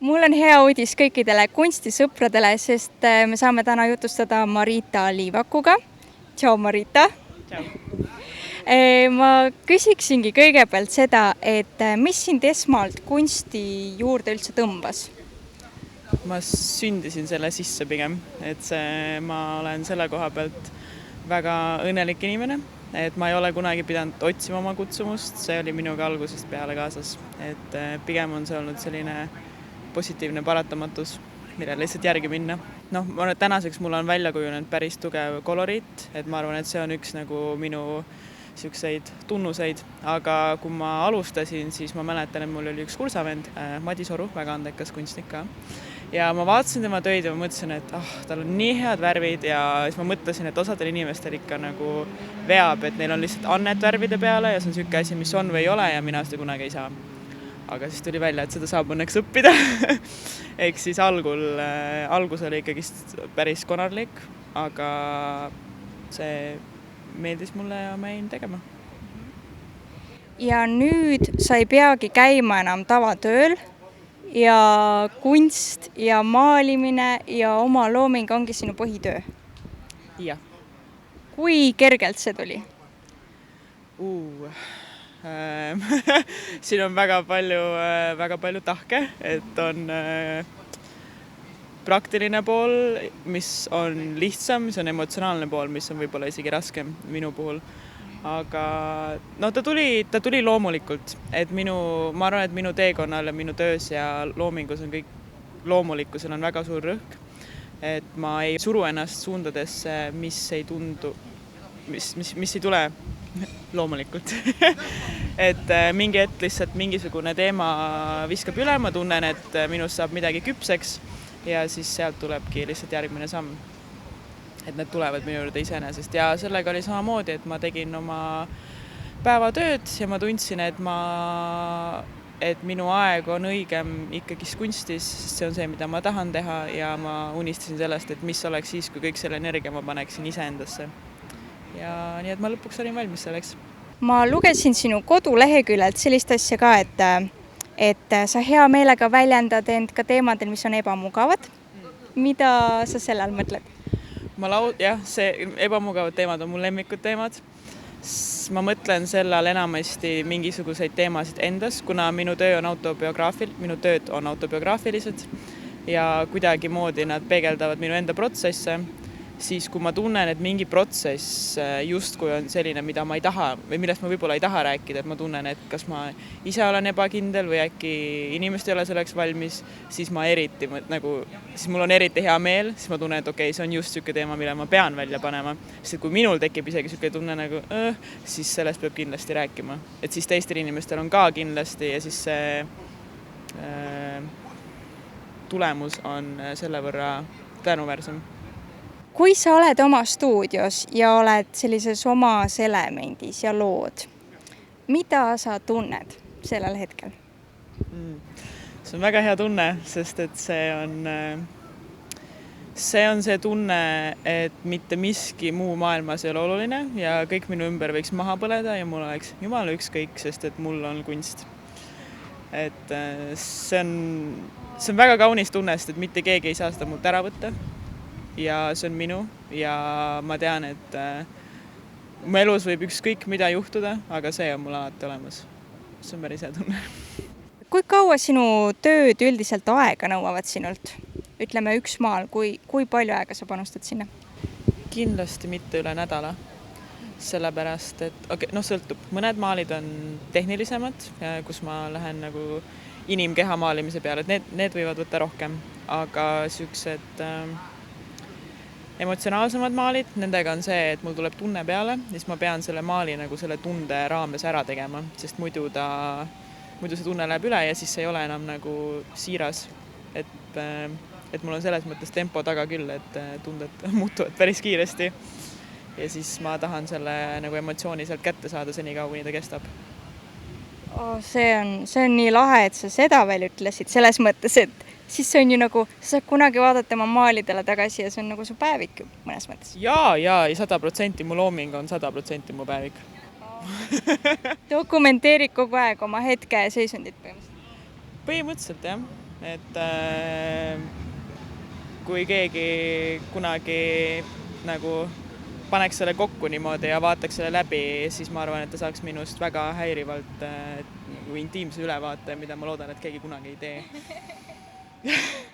Mul on hea uudis kõikidele kunstisõpradele, sest me saame täna jutustada Marita Liivakuga. Tšau, Marita! Tšau! Ma küsiksingi kõigepealt seda, et mis sind esmalt kunsti juurde üldse tõmbas? Ma sündisin selle sisse pigem, et ma olen selle koha pealt väga õnnelik inimene, et ma ei ole kunagi pidanud otsima oma kutsumust, see oli minuga algusest peale kaasas, et pigem on see olnud selline positiivne paratamatus, millele lihtsalt järgi minna. Noh, tänaseks mul on välja kujunenud päris tugev koloriit, et ma arvan, et see on üks nagu minu siukseid tunnuseid, aga kui ma alustasin, siis ma mäletan, et mul oli üks kursavend, Madis Oru, väga andekas kunstnik ka. Ja ma vaatasin tema töid ja ma mõtlesin, et tal on nii head värvid ja siis ma mõtlesin, et osadel inimestel ikka nagu veab, et neil on lihtsalt annet värvide peale ja see on siuke asi, mis on või ei ole ja mina seda kunagi ei saa. Aga siis tuli välja, et seda saab õnneks õppida. Ehk siis algus oli ikkagi päris konarlik, aga see meeldis mulle ja ma jäin tegema. Ja nüüd sa ei peagi käima enam tavatööl ja kunst ja maalimine ja oma looming ongi sinu põhitöö. Jah. Kui kergelt see tuli? Siin on väga palju tahke, et on praktiline pool, mis on lihtsam, mis on emotsionaalne pool, mis on võib-olla isegi raskem minu puhul. Aga no ta tuli loomulikult, et ma arvan, et minu teekonnal ja minu töös ja loomingus on kõik loomulikkusel on väga suur rõhk. Et ma ei suru ennast suundadesse, mis ei tundu, mis ei tule loomulikult. Et mingi hetk lihtsalt mingisugune teema viskab üle, ma tunnen, et minust saab midagi küpseks ja siis sealt tulebki lihtsalt järgmine samm. Et need tulevad minu juurde iseenesest ja sellega oli samamoodi, et ma tegin oma päevatööd ja ma tundsin, et minu aeg on õigem ikkagi kunstis, sest see on see, mida ma tahan teha ja ma unistasin sellest, et mis oleks siis, kui kõik selle energia ma paneksin iseendasse. Ja nii, et ma lõpuks olin valmis selleks. Ma lugesin sinu koduleheküljelt sellist asja ka, et sa hea meelega väljendad end ka teemadel, mis on ebamugavad. Mida sa selle all mõtled? Jah, see ebamugavad teemad on mul lemmikud teemad. Ma mõtlen selle all enamasti mingisuguseid teemasid endas, kuna minu tööd on autobiograafilised ja kuidagi moodi nad peegeldavad minu enda protsesse. Siis kui ma tunnen, et mingi protsess justkui on selline, mida ma ei taha või millest ma võib-olla ei taha rääkida, et ma tunnen, et kas ma ise olen ebakindel või äkki inimesed ei ole selleks valmis, siis mul on eriti hea meel, siis ma tunnen, et okei, see on just siuke teema, mille ma pean välja panema. Sest kui minul tekib isegi siuke tunne siis sellest peab kindlasti rääkima. Et siis teistel inimestel on ka kindlasti ja siis see tulemus on selle võrra tänuväärsem. Kui sa oled oma stuudios ja oled sellises omas elemendis ja lood, mida sa tunned sellel hetkel? See on väga hea tunne, sest et see on see tunne, et mitte miski muu maailmas ei ole oluline ja kõik minu ümber võiks maha põleda ja mul oleks jumala ükskõik, sest et mul on kunst. Et see on väga kaunis tunne, sest et mitte keegi ei saa seda mult ära võtta. Ja see on minu ja ma tean, et mu elus võib ükskõik mida juhtuda, aga see on mul alati olemas. See on päris hea tunne. Kui kaua sinu tööd üldiselt aega nõuavad sinult? Ütleme üks maal, kui palju aega sa panustad sinna? Kindlasti mitte üle nädala. Sellepärast, et sõltub. Mõned maalid on tehnilisemad, kus ma lähen nagu inimkeha maalimise peale, et need võivad võtta rohkem, aga siuksed emotsionaalsemad maalid, nendega on see, et mul tuleb tunne peale, siis ma pean selle maali nagu selle tunde raames ära tegema, sest muidu see tunne läheb üle ja siis see ei ole enam nagu siiras. Et mul on selles mõttes tempo taga küll, et tunded muutuvad päris kiiresti ja siis ma tahan selle nagu emotsiooni sealt kätte saada senikaua, kuni ta kestab. See on nii lahe, et sa seda veel ütlesid, selles mõttes, et siis see on ju nagu, sa saad kunagi vaadata oma maalidele tagasi ja see on nagu su päevik mõnes mõttes. Ja 100% mu looming on 100% mu päevik. Dokumenteerid kogu aeg oma hetke seisundit põhimõtteliselt? Põhimõtteliselt jah. et kui keegi kunagi nagu paneks selle kokku niimoodi ja vaataks selle läbi, siis ma arvan, et ta saaks minust väga häirivalt nagu intiimse ülevaate, mida ma loodan, et keegi kunagi ei tee.